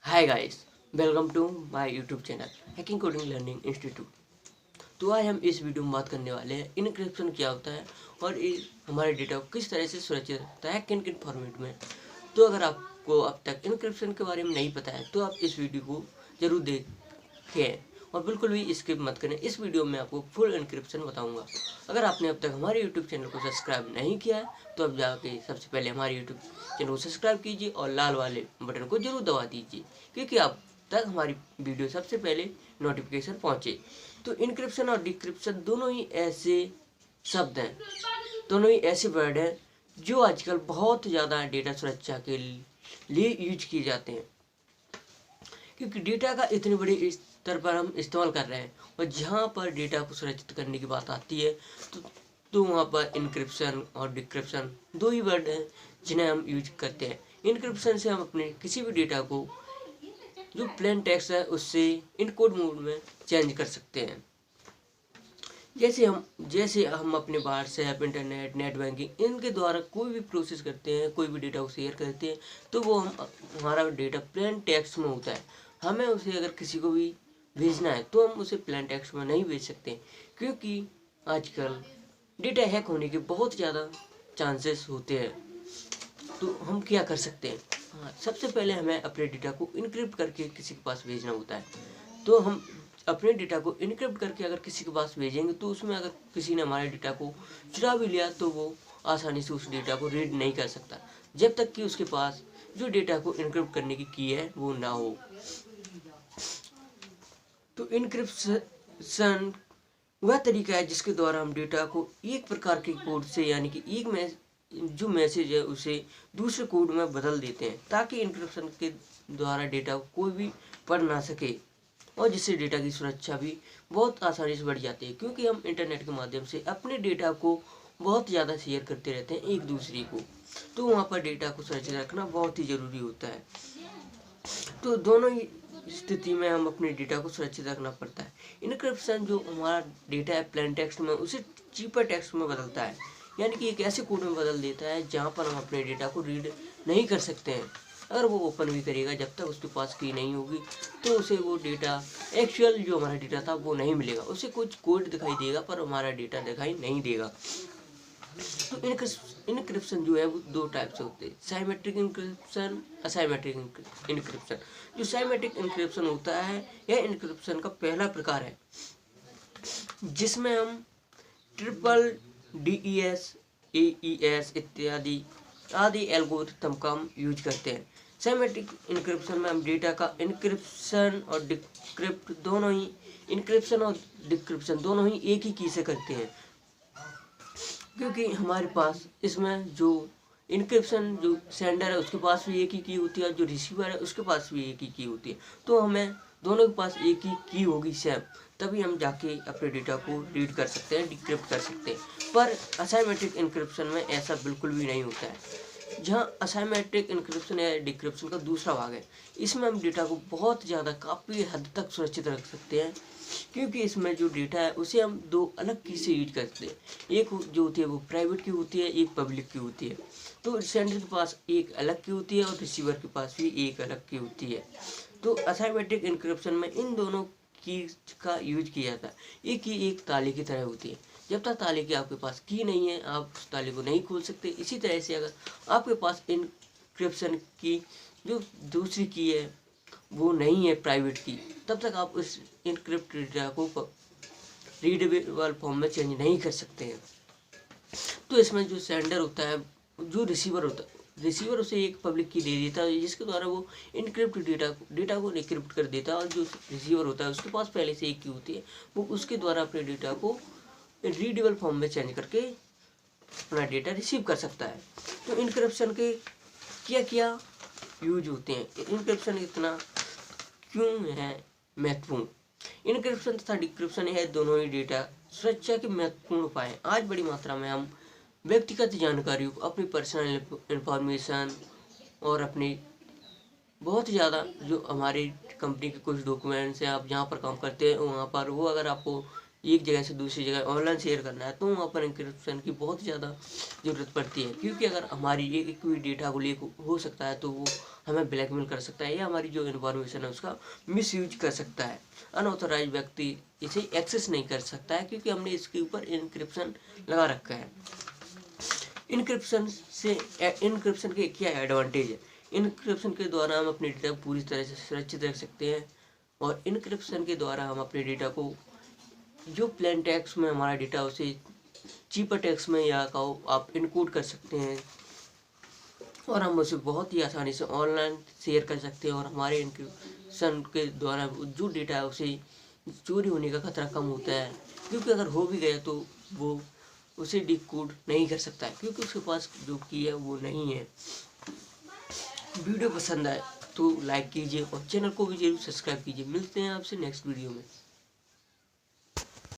Hi guys, welcome to my YouTube channel hacking coding learning institute. तो आज हम इस वीडियो में बात करने वाले हैं इनक्रिप्शन क्या होता है और ये हमारे डेटा को किस तरह से सुरक्षित रखता है, किन किन फॉर्मेट में। तो अगर आपको अब तक इनक्रिप्शन के बारे में नहीं पता है तो आप इस वीडियो को जरूर देखें और बिल्कुल भी स्किप मत करें। इस वीडियो में आपको फुल इनक्रिप्शन बताऊंगा। अगर आपने अब तक हमारे यूट्यूब चैनल को सब्सक्राइब नहीं किया है तो अब जाके सबसे पहले हमारे यूट्यूब चैनल को सब्सक्राइब कीजिए और लाल वाले बटन को जरूर दबा दीजिए, क्योंकि आप तक हमारी वीडियो सबसे पहले नोटिफिकेशन पहुंचे। तो इनक्रिप्शन और डिक्रिप्शन दोनों ही ऐसे शब्द हैं, दोनों ही ऐसे वर्ड हैं जो आजकल बहुत ज़्यादा डेटा सुरक्षा के लिए यूज किए जाते हैं, क्योंकि डेटा का इतने बड़े स्तर पर हम इस्तेमाल कर रहे हैं और जहाँ पर डेटा को सुरक्षित करने की बात आती है तो वहाँ पर इनक्रिप्शन और डिक्रिप्शन दो ही वर्ड हैं जिन्हें हम यूज करते हैं। इनक्रिप्शन से हम अपने किसी भी डेटा को जो प्लेन टेक्स्ट है उससे इनकोड मोड में चेंज कर सकते हैं। जैसे हम अपने व्हाट्सएप, इंटरनेट, नेट बैंकिंग इनके द्वारा कोई भी प्रोसेस करते हैं, कोई भी डेटा को शेयर करते हैं तो वो हमारा डेटा प्लेन टेक्स्ट में होता है। हमें उसे अगर किसी को भी भेजना है तो हम उसे प्लेन टेक्स्ट में नहीं भेज सकते, क्योंकि आजकल डेटा हैक होने के बहुत ज़्यादा चांसेस होते हैं। तो हम क्या कर सकते हैं? हाँ, सबसे पहले हमें अपने डेटा को इनक्रिप्ट करके किसी के पास भेजना होता है। तो हम अपने डेटा को इनक्रिप्ट करके अगर किसी के पास भेजेंगे तो उसमें अगर किसी ने हमारे डेटा को चुरा भी लिया तो वो आसानी से उस डेटा को रीड नहीं कर सकता, जब तक कि उसके पास जो डेटा को इनक्रिप्ट करने की है वो ना हो। तो इनक्रिप्शन वह तरीका है जिसके द्वारा हम डेटा को एक प्रकार के कोड से, यानी कि एक जो मैसेज है उसे दूसरे कोड में बदल देते हैं, ताकि इनक्रिप्शन के द्वारा डेटा को कोई भी पढ़ ना सके और जिससे डेटा की सुरक्षा भी बहुत आसानी से बढ़ जाती है, क्योंकि हम इंटरनेट के माध्यम से अपने डेटा को बहुत ज़्यादा शेयर करते रहते हैं एक दूसरे को। तो वहाँ पर डेटा को सुरक्षित रखना बहुत ही ज़रूरी होता है। तो दोनों ही स्थिति में हम अपने डेटा को सुरक्षित रखना पड़ता है। इनक्रिप्शन जो हमारा डेटा है प्लेन टेक्स्ट में उसे चीपर टेक्स्ट में बदलता है, यानी कि एक ऐसे कोड में बदल देता है जहाँ पर हम अपने डेटा को रीड नहीं कर सकते हैं। अगर वो ओपन भी करेगा, जब तक उसके पास की नहीं होगी तो उसे वो डेटा एक्चुअल जो हमारा डेटा था वो नहीं मिलेगा। उसे कुछ कोड दिखाई देगा पर हमारा डेटा दिखाई नहीं देगा। तो इनक्रिप्शन जो है वो दो टाइप से होते हैं, साइमेट्रिक इनक्रिप्शन, असाइमेट्रिक इनक्रिप्शन। जो साइमेट्रिक इनक्रिप्शन होता है यह इनक्रिप्शन का पहला प्रकार है, जिसमें हम ट्रिपल DES, AES इत्यादि आदि एल्गोरिथम का हम यूज करते हैं। साइमेट्रिक इनक्रिप्शन में हम डेटा का इनक्रिप्शन और डिक्रिप्शन दोनों ही एक ही की से करते हैं, क्योंकि हमारे पास इसमें जो इनक्रिप्शन जो सेंडर है उसके पास भी एक ही की होती है और जो रिसीवर है उसके पास भी एक ही की होती है। तो हमें दोनों के पास एक ही की होगी सेम, तभी हम जाके अपने डेटा को रीड कर सकते हैं, डिक्रिप्ट कर सकते हैं। पर असाइमेट्रिक इनक्रिप्शन में ऐसा बिल्कुल भी नहीं होता है। जहाँ असाइमेट्रिक इनक्रिप्शन या डिक्रिप्शन का दूसरा भाग है, इसमें हम डेटा को बहुत ज़्यादा काफ़ी हद तक सुरक्षित रख सकते हैं, क्योंकि इसमें जो डेटा है उसे हम दो अलग की से यूज करते हैं। एक जो होती है वो प्राइवेट की होती है, एक पब्लिक की होती है। तो सेंडर के पास एक अलग की होती है और रिसीवर के पास भी एक अलग की होती है। तो असाइमेट्रिक इनक्रिप्शन में इन दोनों की का यूज किया जाता है। एक ही एक ताले की तरह होती है, जब तक ताले की आपके पास की नहीं है आप उस ताले को नहीं खोल सकते। इसी तरह से अगर आपके पास इनक्रिप्शन की जो दूसरी की है वो नहीं है प्राइवेट की, तब तक आप उस इनक्रिप्ट डेटा को रीडेबल फॉर्म में चेंज नहीं कर सकते हैं। तो इसमें जो सेंडर होता है, जो रिसीवर होता है, रिसीवर उसे एक पब्लिक की दे देता है जिसके द्वारा वो इनक्रिप्ट डेटा को डिक्रिप्ट कर देता है, और जो रिसीवर होता है उसके पास पहले से एक की होती है, वो उसके द्वारा अपने डेटा को रीडेबल फॉर्म में चेंज करके अपना डेटा रिसीव कर सकता है। तो इनक्रिप्शन के क्या क्या यूज होते हैं, इनक्रिप्शन इतना क्यों है महत्वपूर्ण? इनक्रिप्शन तथा डिक्रिप्शन है दोनों ही डेटा सुरक्षा के महत्वपूर्ण उपाय हैं। आज बड़ी मात्रा में हम व्यक्तिगत जानकारियों को, अपनी पर्सनल इंफॉर्मेशन और अपनी बहुत ज़्यादा जो हमारी कंपनी के कुछ डॉक्यूमेंट्स हैं, आप जहाँ पर काम करते हैं वहाँ पर वो अगर आपको एक जगह से दूसरी जगह ऑनलाइन शेयर करना है तो वहाँ पर इंक्रिप्शन की बहुत ज़्यादा ज़रूरत पड़ती है, क्योंकि अगर हमारी एक कोई डेटा को लीक हो सकता है तो वो हमें ब्लैकमेल कर सकता है या हमारी जो इन्फॉर्मेशन है उसका मिसयूज कर सकता है। अनऑथराइज व्यक्ति इसे एक्सेस नहीं कर सकता है क्योंकि हमने इसके ऊपर इंक्रिप्शन लगा रखा है। इनक्रिप्शन के क्या एडवांटेज है? इनक्रिप्शन के द्वारा हम अपने डेटा को पूरी तरह से सुरक्षित रख सकते हैं और इनक्रिप्शन के द्वारा हम अपने डेटा को जो प्लेन टेक्स्ट में हमारा डेटा उसे चीपर टेक्स्ट में या कहो आप इनकोड कर सकते हैं और हम उसे बहुत ही आसानी से ऑनलाइन शेयर कर सकते हैं और हमारे इनक्रिप्शन के द्वारा जो डेटा है उसे चोरी होने का खतरा कम होता है, क्योंकि अगर हो भी गया तो वो उसे डिकोड नहीं कर सकता है क्योंकि उसके पास जो की है वो नहीं है। वीडियो पसंद आए तो लाइक कीजिए और चैनल को भी जरूर सब्सक्राइब कीजिए। मिलते हैं आपसे नेक्स्ट वीडियो में।